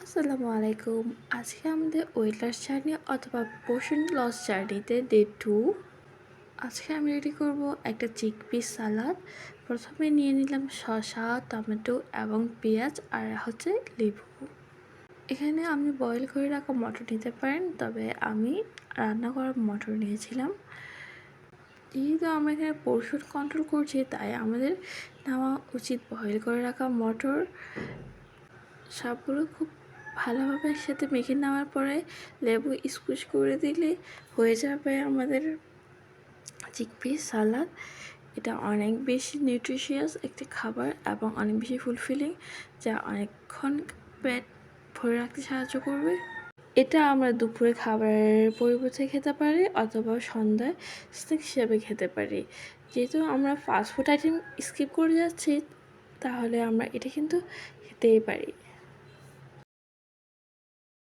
আসসালামু আলাইকুম। আজকে আমাদের ওয়েট লস জার্নি অথবা পোর্শন লস জার্নিতে ডে 2। আজকে আমি রেডি করব একটা চিকপিস সালাদ। প্রথমে নিয়ে নিলাম শসা, টমেটো এবং পেঁয়াজ আর হচ্ছে লেবু। এখানে আপনি বয়েল করে রাখা মটর নিতে পারেন, তবে আমি রান্না করা মটর নিয়েছিলাম। যেহেতু আমরা এখানে পোর্শন কন্ট্রোল করছি, তাই আমাদের নেওয়া উচিত বয়েল করে রাখা মটর। সবগুলো খুব ভালোভাবে একসাথে মেখে নেওয়ার পরে লেবু স্কুইজ করে দিলে হয়ে যাবে আমাদের চিকপিস সালাদ। এটা অনেক বেশি নিউট্রিশিয়াস একটি খাবার এবং অনেক বেশি ফুলফিলিং, যা অনেকক্ষণ পেট ভরে রাখতে সাহায্য করবে। এটা আমরা দুপুরে খাবারের পরিবর্তে খেতে পারি অথবা সন্ধ্যায় স্ন্যাক্স হিসেবে খেতে পারি। যেহেতু আমরা ফাস্টফুড আইটেম স্কিপ করে যাচ্ছি, তাহলে আমরা এটা কিন্তু খেতেই পারি।